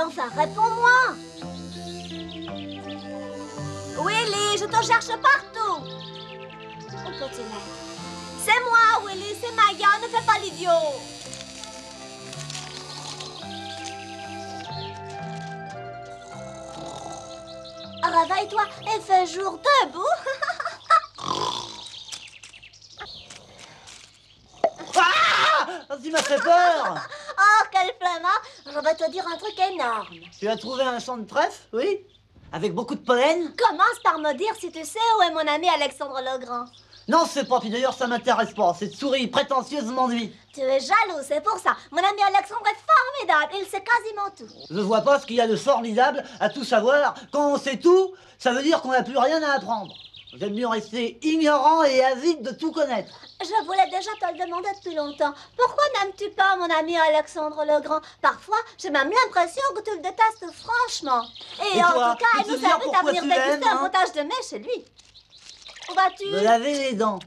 enfin, réponds-moi. Willy, je te cherche partout. Où peut-il être? C'est moi, Willy, c'est Maya, ne fais pas l'idiot. Réveille-toi et fais jour debout. Ah, tu m'as fait peur. Oh, quel flemmard. Je vais te dire un truc énorme. Tu as trouvé un champ de trèfle, oui? Avec beaucoup de pollen? Commence par me dire si tu sais où est mon ami Alexandre Legrand. Non, c'est pas, puis d'ailleurs ça m'intéresse pas. Cette souris prétentieuse m'ennuie. Tu es jaloux, c'est pour ça. Mon ami Alexandre est formidable, il sait quasiment tout. Je vois pas ce qu'il y a de formidable à tout savoir. Quand on sait tout, ça veut dire qu'on n'a plus rien à apprendre. J'aime mieux rester ignorant et avide de tout connaître. Je voulais déjà te le demander depuis longtemps. Pourquoi n'aimes-tu pas mon ami Alexandre Legrand? Parfois, j'ai même l'impression que tu le détestes franchement. Et en toi, tout cas, il peux-tu nous dire invite à pourquoi venir tu déguster l'aimes, un hein? potage de mai chez lui. Où vas-tu? Me laver les dents.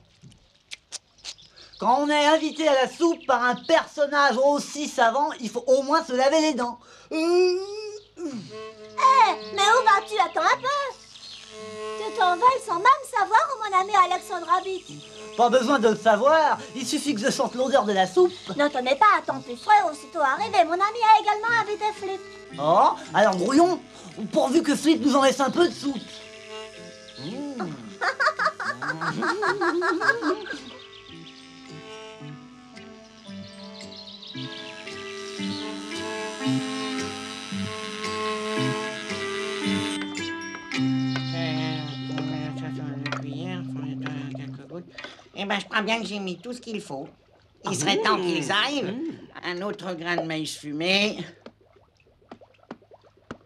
Quand on est invité à la soupe par un personnage aussi savant, il faut au moins se laver les dents. Hé, mais où vas-tu? Attends un peu. Tu t'envoles sans même savoir où mon ami Alexandre habite. Pas besoin de le savoir, il suffit que je sente l'odeur de la soupe. Ne te mets pas à ton plus frais aussitôt arrivé. Mon ami a également invité Flip. Oh, alors grouillons, pourvu que Flip nous en laisse un peu de soupe. Eh ben, je crois bien que j'ai mis tout ce qu'il faut. Il serait temps qu'ils arrivent. Un autre grain de maïs fumé.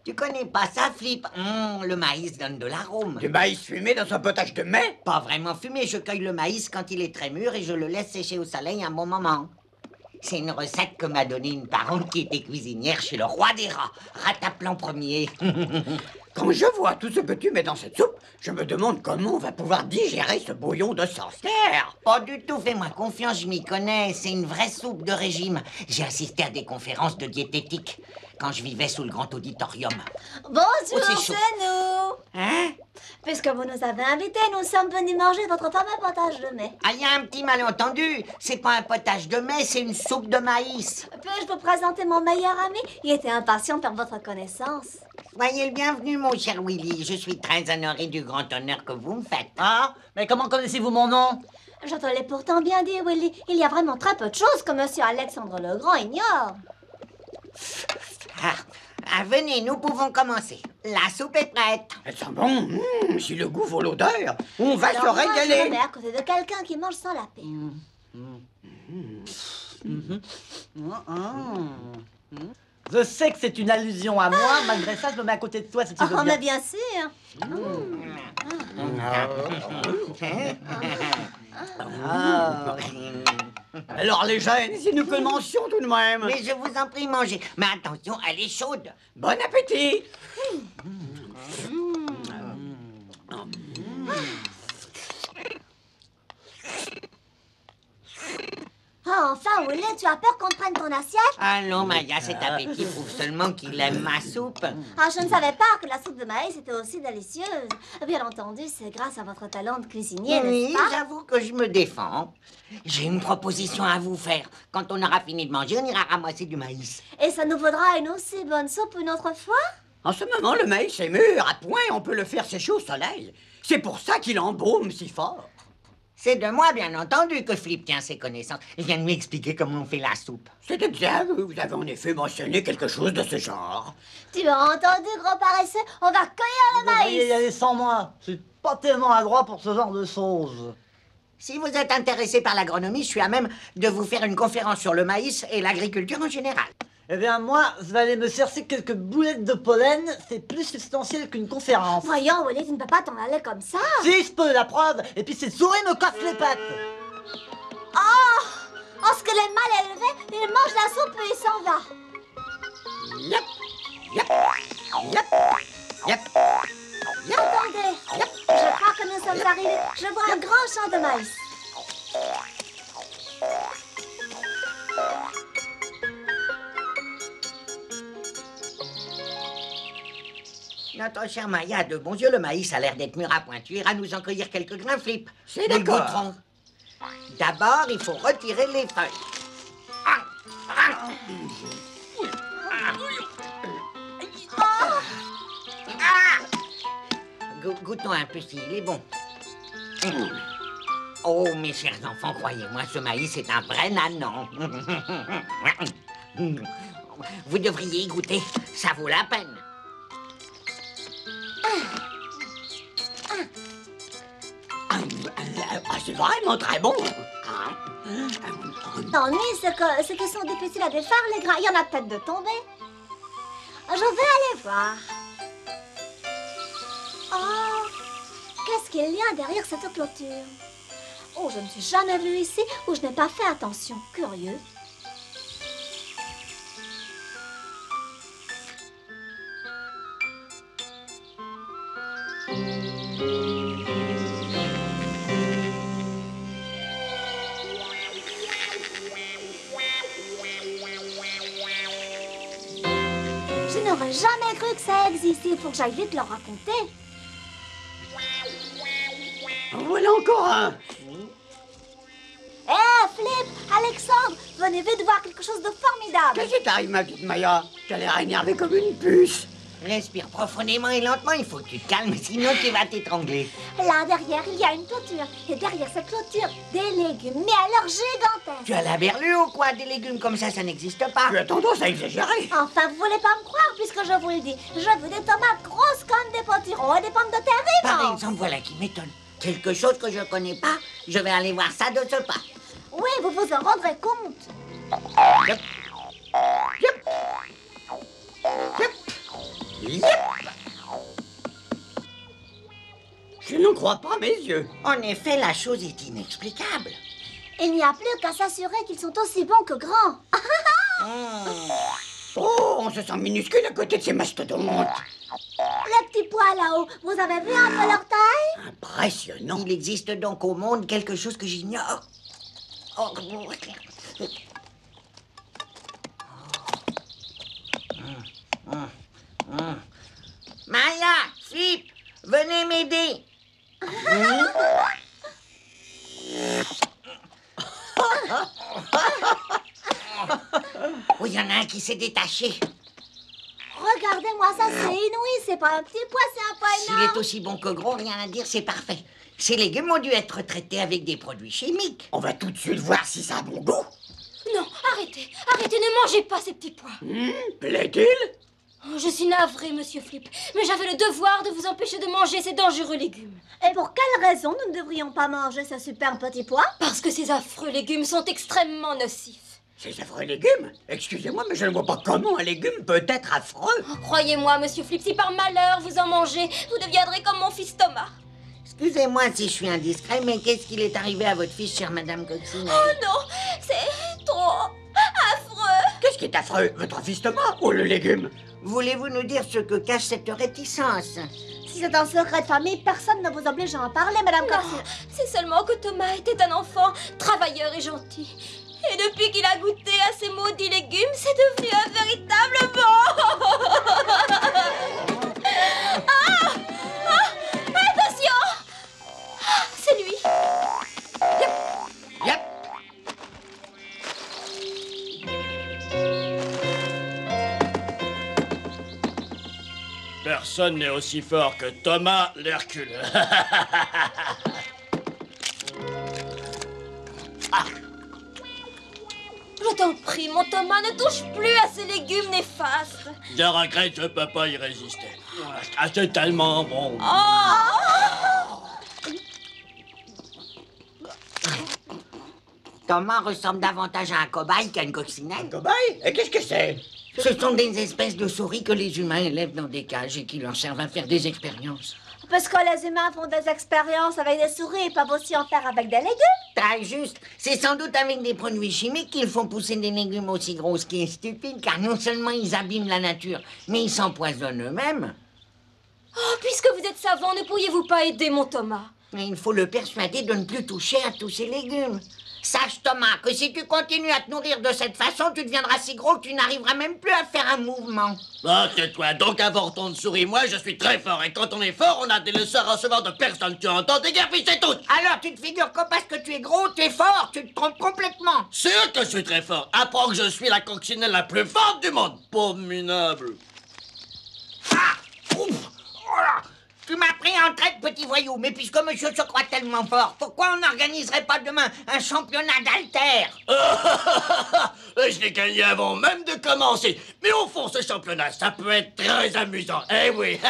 Tu connais pas ça, Flip? Le maïs donne de l'arôme. Du maïs fumé dans un potage de mai? Pas vraiment fumé, je cueille le maïs quand il est très mûr et je le laisse sécher au soleil un bon moment. C'est une recette que m'a donnée une parente qui était cuisinière chez le roi des rats, Rataplan Ier. Quand je vois tout ce que tu mets dans cette soupe, je me demande comment on va pouvoir digérer ce bouillon de sorcière. Pas du tout, fais-moi confiance, je m'y connais. C'est une vraie soupe de régime. J'ai assisté à des conférences de diététique quand je vivais sous le grand auditorium. Bonjour, Oh, c'est chaud. c'est nous. Hein? Puisque vous nous avez invités, nous sommes venus manger votre fameux potage de mai. Ah, il y a un petit malentendu. C'est pas un potage de mai, c'est une soupe de maïs. Puis-je vous présenter mon meilleur ami? Il était impatient de faire votre connaissance. Soyez le bienvenu, mon cher Willy. Je suis très honoré du grand honneur que vous me faites. Ah, mais comment connaissez-vous mon nom? Je te l'ai pourtant bien dit, Willy. Il y a vraiment très peu de choses que monsieur Alexandre Legrand ignore. Venez, nous pouvons commencer. La soupe est prête. Elle sent bon. Si le goût vaut l'odeur, on va Alors se moi, je me régaler. mets à côté de quelqu'un qui mange sans la paix. Je sais que c'est une allusion à moi, malgré ça, je me mets à côté de toi si tu veux Oh, bien. mais bien sûr. Alors les jeunes, si nous commencions tout de même. Mais je vous en prie, mangez. Mais attention, elle est chaude. Bon appétit. Ah, enfin, Willy, tu as peur qu'on te prenne ton assiette? Allons, Maya, cet appétit prouve seulement qu'il aime ma soupe. Ah, je ne savais pas que la soupe de maïs était aussi délicieuse. Bien entendu, c'est grâce à votre talent de cuisinier, Oui, n'est-ce pas? j'avoue que je me défends. J'ai une proposition à vous faire. Quand on aura fini de manger, on ira ramasser du maïs. Et ça nous vaudra une aussi bonne soupe une autre fois? En ce moment, le maïs est mûr. À point, on peut le faire sécher au soleil. C'est pour ça qu'il embaume si fort. C'est de moi, bien entendu, que Flip tient ses connaissances. Il vient de m'expliquer comment on fait la soupe. C'est exact. Vous avez en effet mentionné quelque chose de ce genre. Tu as entendu, gros paresseux? On va cueillir le Vous devriez y maïs! aller sans moi. Je suis pas tellement adroit pour ce genre de choses. Si vous êtes intéressé par l'agronomie, je suis à même de vous faire une conférence sur le maïs et l'agriculture en général. Eh bien, moi, je vais aller me chercher quelques boulettes de pollen. C'est plus substantiel qu'une conférence. Voyons, Willy, tu ne peux pas t'en aller comme ça. Si, je peux, la preuve. Et puis, cette souris me casse les pattes. Oh! Oh, ce qu'il est mal élevé, il mange la soupe et il s'en va. Yep. Yep. Yep. Yep. Attendez, je crois que nous sommes arrivés. Je vois un grand champ de maïs. Notre chère Maya a de bons yeux. Le maïs a l'air d'être mûr à point. Tu iras nous en cueillir quelques grains, Flip. C'est Nous le d'accord. goûterons. D'abord, il faut retirer les feuilles. Goûtons un peu s'il est bon. Oh, mes chers enfants, croyez-moi, ce maïs est un vrai nanan. Vous devriez y goûter, ça vaut la peine. C'est vraiment très bon. L'ennui, c'est que sont difficiles à défaire, les grains. Il y en a peut-être de tomber. Je vais aller voir. Oh, qu'est-ce qu'il y a derrière cette clôture? Oh, je ne suis jamais venue ici où je n'ai pas fait attention. Curieux. Je n'aurais jamais cru que ça existait. Il faut que j'aille vite leur raconter. Voilà encore un. Hé, Flip, Alexandre, venez vite voir quelque chose de formidable. Qu'est-ce qui t'arrive, ma petite Maya? Tu as l'air énervée comme une puce. Respire profondément et lentement, il faut que tu te calmes, sinon tu vas t'étrangler. Là, derrière, il y a une clôture. Et derrière cette clôture, des légumes, mais alors gigantesques. Tu as la berlue ou quoi? Des légumes comme ça n'existe pas. Tu as tendance à exagérer. Enfin, vous voulez pas me croire puisque je vous le dis. Je veux des tomates grosses comme des potirons et des pommes de terre Par vivantes. exemple, voilà qui m'étonne. Quelque chose que je connais pas, je vais aller voir ça de ce pas. Oui, vous vous en rendrez compte. Yep. Je n'en crois pas mes yeux. En effet, la chose est inexplicable. Il n'y a plus qu'à s'assurer qu'ils sont aussi bons que grands. Oh, on se sent minuscule à côté de ces mastodontes. Les petits pois là-haut, vous avez vu un peu leur taille? Impressionnant. Il existe donc au monde quelque chose que j'ignore. Oh. Maya, Flip, venez m'aider. Oh, il y en a un qui s'est détaché. Regardez-moi ça, c'est inouï. C'est pas un petit pois, c'est un pois S'il énorme. est aussi bon que gros, rien à dire, c'est parfait. Ces légumes ont dû être traités avec des produits chimiques. On va tout de suite voir si ça a bon goût. Non, arrêtez, arrêtez, ne mangez pas ces petits pois. Plaît-il? Oh, je suis navrée, monsieur Flip, mais j'avais le devoir de vous empêcher de manger ces dangereux légumes. Et pour quelle raison nous ne devrions pas manger ce super petit pois? Parce que ces affreux légumes sont extrêmement nocifs. Ces affreux légumes? Excusez-moi, mais je ne vois pas comment un légume peut être affreux. Oh, croyez-moi, monsieur Flip, si par malheur vous en mangez, vous deviendrez comme mon fils Thomas. Excusez-moi si je suis indiscret, mais qu'est-ce qu'il est arrivé à votre fils, chère Madame Coccinelle? Oh non, c'est trop affreux. Qu'est-ce qui est affreux? Votre fils Thomas ou le légume? Voulez-vous nous dire ce que cache cette réticence? Si c'est un secret de famille, personne ne vous oblige à en parler, Madame Non, Coccinelle. c'est seulement que Thomas était un enfant travailleur et gentil. Et depuis qu'il a goûté à ces maudits légumes, c'est devenu un véritable attention! C'est lui. Yep. Personne n'est aussi fort que Thomas l'Hercule. Je t'en prie, mon Thomas, ne touche plus à ces légumes néfastes. Je regrette, je peux pas y résister. Ah, c'est tellement bon. Thomas ressemble davantage à un cobaye qu'à une coccinelle. Cobaye? Et qu'est-ce que c'est? Ce sont des espèces de souris que les humains élèvent dans des cages et qui leur servent à faire des expériences. Parce que les humains font des expériences avec des souris, ils peuvent aussi en faire avec des légumes. Très juste. C'est sans doute avec des produits chimiques qu'ils font pousser des légumes aussi gros, ce qui est stupide, car non seulement ils abîment la nature, mais ils s'empoisonnent eux-mêmes. Oh, puisque vous êtes savant, ne pourriez-vous pas aider mon Thomas? Mais il faut le persuader de ne plus toucher à tous ces légumes. Sache, Thomas, que si tu continues à te nourrir de cette façon, tu deviendras si gros que tu n'arriveras même plus à faire un mouvement. Bon, tais-toi, donc avorton de souris, moi je suis très fort. Et quand on est fort, on a des leçons à recevoir de personne. Tu entends, déguerpissez toutes. Alors tu te figures que parce que tu es gros, tu es fort, tu te trompes complètement. Sûr que je suis très fort. Apprends que je suis la coccinelle la plus forte du monde. Pauvre minable. Ah! Ouf! Oh là! Tu m'as pris en traite, petit voyou, mais puisque monsieur se croit tellement fort, pourquoi on n'organiserait pas demain un championnat d'haltère? Je l'ai gagné avant même de commencer. Mais au fond, ce championnat, ça peut être très amusant. Eh oui.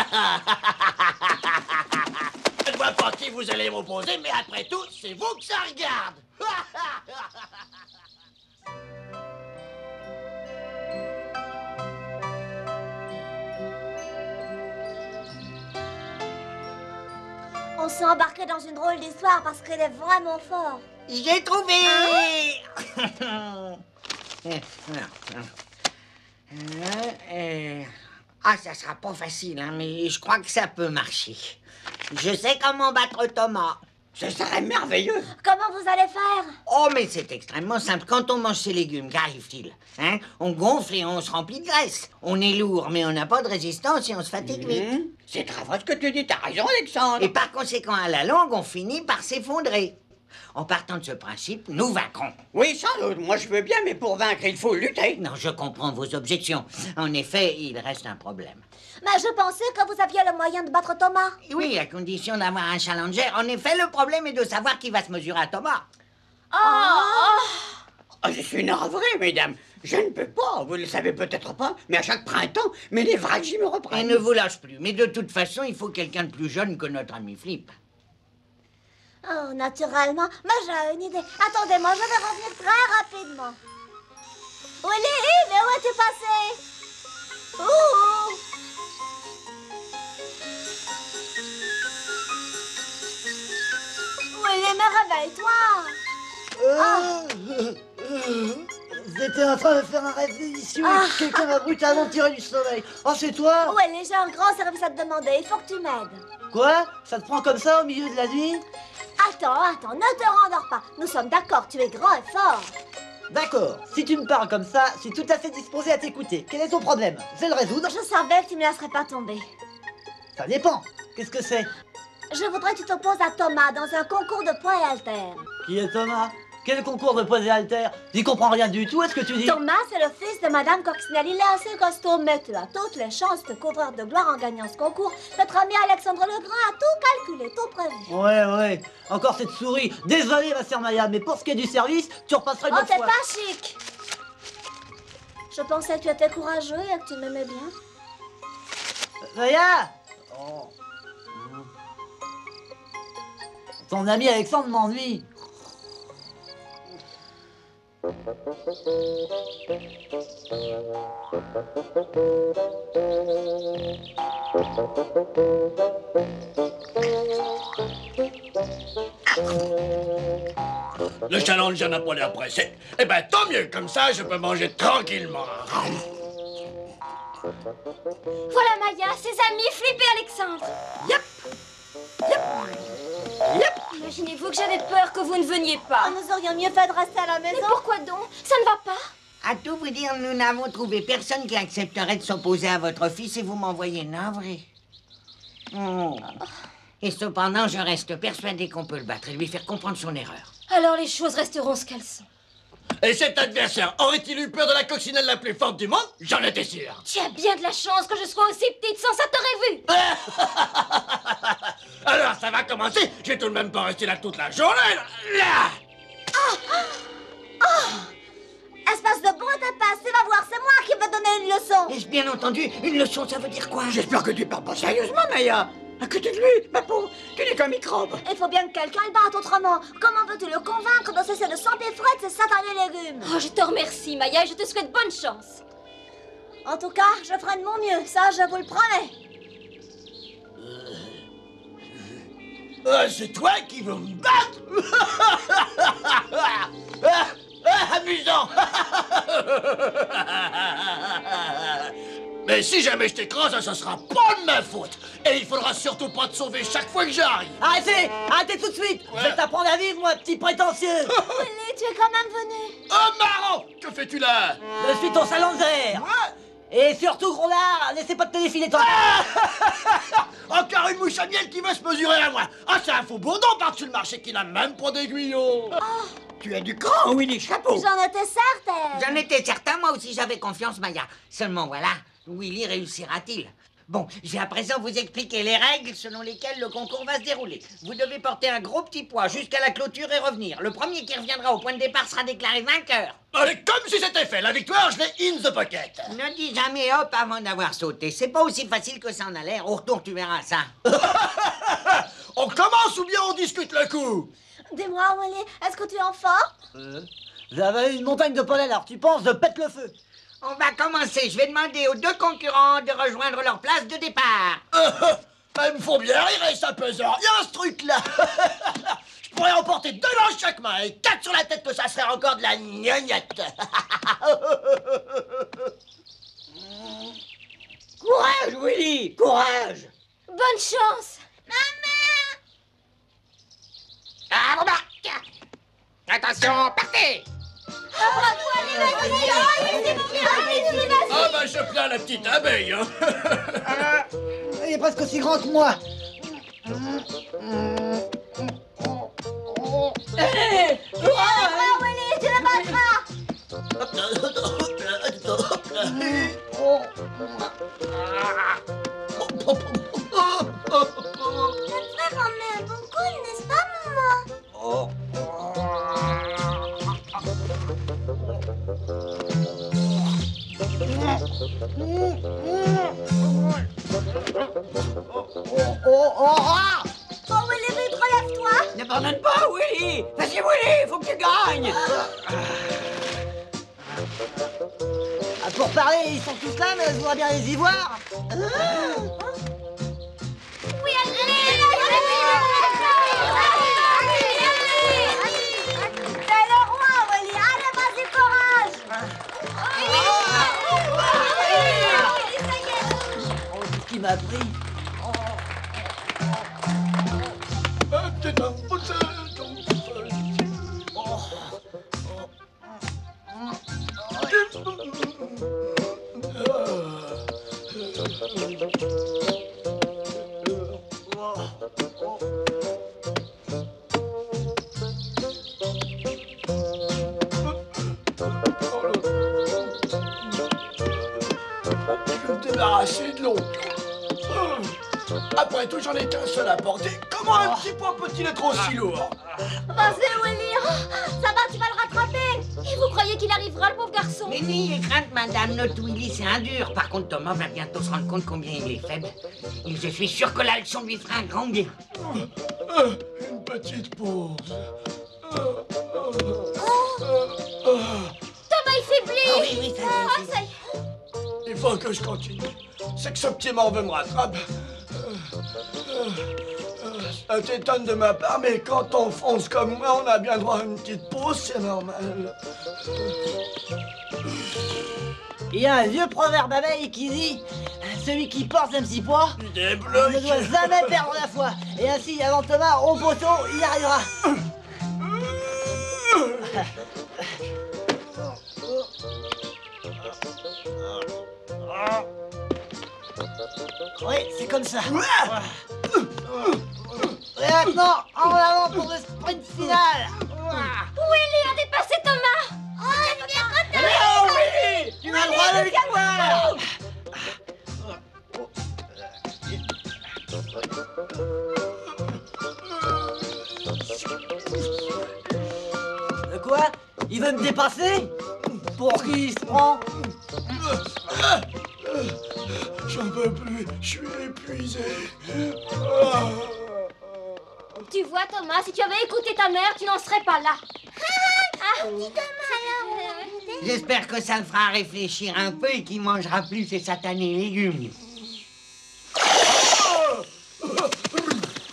Je ne vois pas qui vous allez m'opposer, mais après tout, c'est vous que ça regarde. On s'est embarqué dans une drôle d'histoire parce qu'il est vraiment fort. J'ai trouvé! Ah, ça sera pas facile, hein, mais je crois que ça peut marcher. Je sais comment battre Thomas. Ce serait merveilleux. Comment vous allez faire? Oh, mais c'est extrêmement simple. Quand on mange ces légumes, qu'arrive-t-il? Hein? On gonfle et on se remplit de graisse. On est lourd, mais on n'a pas de résistance et on se fatigue vite. C'est très vrai ce que tu dis, t'as raison, Alexandre. Et par conséquent, à la longue, on finit par s'effondrer. En partant de ce principe, nous vaincrons. Oui, sans doute, moi je veux bien, mais pour vaincre, il faut lutter. Non, je comprends vos objections. En effet, il reste un problème. Mais je pensais que vous aviez le moyen de battre Thomas. Oui, à condition d'avoir un challenger. En effet, le problème est de savoir qui va se mesurer à Thomas. Oh, je suis navré, mesdames. Je ne peux pas, vous ne le savez peut-être pas, mais à chaque printemps, mes névralgies me Et reprennent. ne vous lâche plus. Mais de toute façon, il faut quelqu'un de plus jeune que notre ami Flip. Oh, naturellement. Mais j'ai une idée. Attendez-moi, je vais revenir très rapidement. Willy, mais où es-tu passé? Ouh! Willy, mais réveille-toi! J'étais en train de faire un rêve délicieux Ah. et quelqu'un m'a brutalement tiré du sommeil. Oh, c'est toi? Willy, j'ai un grand service à te demander. Il faut que tu m'aides. Quoi? Ça te prend comme ça au milieu de la nuit? Attends, ne te rendors pas. Nous sommes d'accord, tu es grand et fort. D'accord, si tu me parles comme ça, je suis tout à fait disposé à t'écouter. Quel est ton problème? Je vais le résoudre. Je savais que tu ne me laisserais pas tomber. Ça dépend. Qu'est-ce que c'est? Je voudrais que tu t'opposes à Thomas dans un concours de poids et haltères. Qui est Thomas? Quel concours de poids et haltères? J'y comprends rien du tout, est-ce que tu dis? Thomas, c'est le fils de Madame Coccinelle. Il est assez costaud, mais tu as toutes les chances de couvrir de gloire en gagnant ce concours. Notre ami Alexandre Legrand a tout calculé, tout prévu. Ouais. Encore cette souris. Désolé, ma sœur Maya, mais pour ce qui est du service, tu repasseras une Oh, autre t'es fois. pas chic. Je pensais que tu étais courageux et que tu m'aimais bien. Maya! Oh. Ton ami Alexandre m'ennuie. Le challenger n'a pas l'air pressé. Eh ben, tant mieux, comme ça, je peux manger tranquillement. Voilà Maya, ses amis, Flip et Alexandre. Imaginez-vous que j'avais peur que vous ne veniez pas. Oh, nous aurions mieux fait de rester à la Mais maison. pourquoi donc? Ça ne va pas? À tout vous dire, nous n'avons trouvé personne qui accepterait de s'opposer à votre fils et vous m'envoyez navré. Oh. Et cependant, je reste persuadé qu'on peut le battre et lui faire comprendre son erreur. Alors les choses resteront ce qu'elles sont. Et cet adversaire aurait-il eu peur de la coccinelle la plus forte du monde? J'en étais sûr. Tu as bien de la chance que je sois aussi petite, sans ça t'aurais vu. Alors, ça va commencer. Je vais tout de même pas rester là toute la journée. Là. Espèce de bon tapas, tu vas voir, c'est moi qui vais donner une leçon. Est-ce bien entendu? Une leçon, ça veut dire quoi? J'espère que tu parles pas sérieusement, Maya. À côté de lui, ma pauvre, tu n'es qu'un microbe. Il faut bien que quelqu'un le batte autrement. Comment veux-tu le convaincre de cesser de s'empiffrer de ces satanés légumes? Oh, je te remercie, Maya, et je te souhaite bonne chance. En tout cas, je ferai de mon mieux, ça je vous le promets. C'est toi qui veux me battre? Amusant. Mais si jamais je t'écrase, ça sera pas de ma faute. Et il faudra surtout pas te sauver chaque fois que j'arrive. Arrêtez! Arrêtez tout de suite! Je vais t'apprendre à vivre, moi, petit prétentieux! Willy, tu es quand même venu. Oh, marrant! Que fais-tu là? Je suis ton salon de verre! Et surtout, gros lard, n'essaie pas de te défiler toi! Encore une mouche à miel qui veut se mesurer à moi. Ah, c'est un faux bourdon par-dessus le marché qui n'a même pas d'aiguillon. Tu as du cran, Willy, chapeau. J'en étais certaine. J'en étais certain, moi aussi j'avais confiance, Maya. Seulement voilà, Willy réussira-t-il? Bon, je vais à présent vous expliquer les règles selon lesquelles le concours va se dérouler. Vous devez porter un gros petit poids jusqu'à la clôture et revenir. Le premier qui reviendra au point de départ sera déclaré vainqueur. Allez, comme si c'était fait. La victoire, je l'ai in the pocket. Ne dis jamais hop avant d'avoir sauté. C'est pas aussi facile que ça en a l'air. Au retour, tu verras ça. On commence ou bien on discute le coup? Dis-moi, Willy, est-ce que tu es en forme? J'avais une montagne de pollen, alors tu penses, je pète le feu! On va commencer. Je vais demander aux deux concurrents de rejoindre leur place de départ. Ils me font bien rire et ça pèse rien, ce truc-là. Je pourrais en porter 2 dans chaque main et 4 sur la tête que ça serait encore de la gnognotte. Courage, Willy, courage. Bonne chance. À vos marques. Attention, partez. Ah bah je plains la petite abeille, hein. Il est presque aussi grand que moi! Willy, tu le battras. Notre frère en met un bon coup, n'est-ce pas, maman? Oh, Willy, vite, relève-toi. N'abandonne pas, Willy. Vas-y, Willy, faut que tu gagnes. Ah, pour parler, ils sont tous là, mais je voudrais bien les y voir! Oui, allez. T'es le roi, Willy. Allez, vas-y, courage. Oh, qu'est-ce qu'il m'a pris? Débarrasser de l'eau. Après tout, j'en ai qu'un seul à porter. Comment un petit poids peut-il être aussi lourd? Vas-y, Willy. Ça va, tu vas le rattraper. Et vous croyez qu'il arrivera, le pauvre garçon? Mais n'ayez crainte, madame, notre Willy, c'est un dur. Par contre, Thomas va bientôt se rendre compte combien il est faible. Et je suis sûr que la leçon lui fera un grand bien. Une petite pause. Thomas, il faiblit. Oui, oui, ça Ah, va. ça y est. Il faut que je continue. C'est que ce petit mort veut me rattraper. Ça t'étonne de ma part, mais quand on fonce comme moi, on a bien droit à une petite pause, c'est normal. Il y a un vieux proverbe abeille qui dit: celui qui porte un petit poids Des ne doit jamais perdre la foi. Et ainsi, avant Thomas, au poteau, il y arrivera. Oui, c'est comme ça. Et maintenant, en avant pour le sprint final. Willy a dépassé Thomas. Oh, viens Oh, Willy, tu as le droit de victoire. De quoi? Il veut me dépasser? Pour qui il se prend? J'en peux plus, je suis épuisé. Tu vois, Thomas, si tu avais écouté ta mère, tu n'en serais pas là. J'espère que ça le fera réfléchir un peu et qu'il mangera plus ces satanés légumes.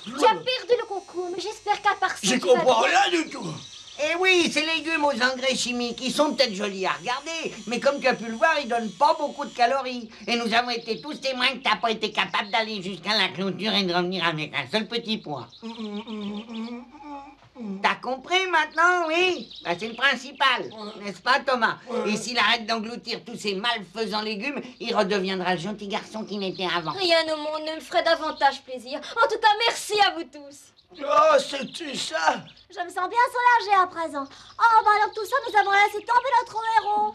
Tu as perdu le concours, mais j'espère qu'à part ça, J'y tu vas comprends bien. rien du tout. Eh oui, ces légumes aux engrais chimiques, ils sont peut-être jolis à regarder, mais comme tu as pu le voir, ils donnent pas beaucoup de calories. Et nous avons été tous témoins que t'as pas été capable d'aller jusqu'à la clôture et de revenir avec un seul petit point. T'as compris maintenant, oui? Ben, c'est le principal, n'est-ce pas, Thomas? Et s'il arrête d'engloutir tous ces malfaisants légumes, il redeviendra le gentil garçon qu'il était avant. Rien au monde ne me ferait davantage plaisir. En tout cas, merci à vous tous. Oh, c'est-tu ça? Je me sens bien soulagée à présent. Oh, bah alors tout ça, nous avons laissé tomber notre héros.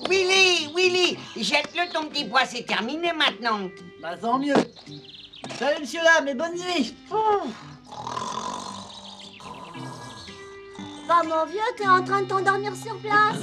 Willy, jette-le ton petit pois, c'est terminé maintenant. Bah tant mieux. Salut monsieur là, mais bonne nuit. Oh, mon vieux, t'es en train de t'endormir sur place.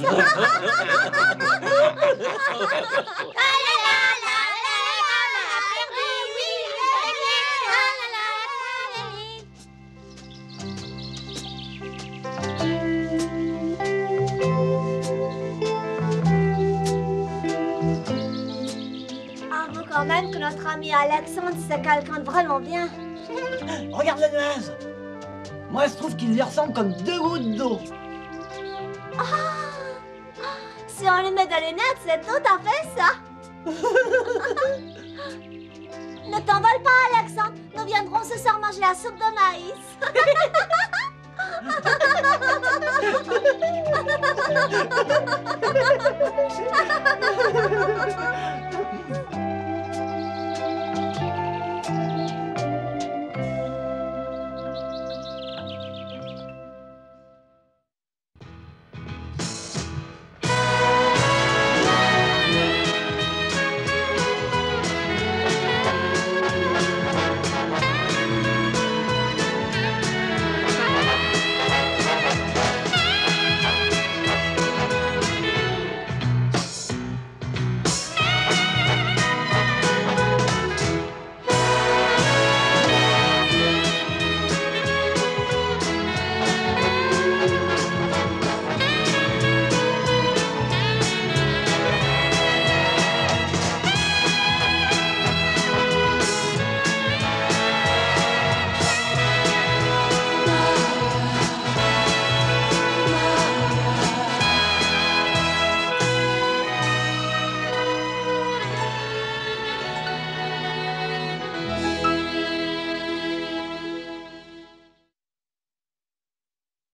Avoue quand même que notre ami Alexandre, c'est quelqu'un de vraiment bien. Regarde la nuage. Moi je trouve qu'il lui ressemble comme 2 gouttes d'eau. Si on lui met des lunettes, c'est tout à fait ça. Ne t'envole pas, Alexandre. Nous viendrons ce soir manger la soupe de maïs.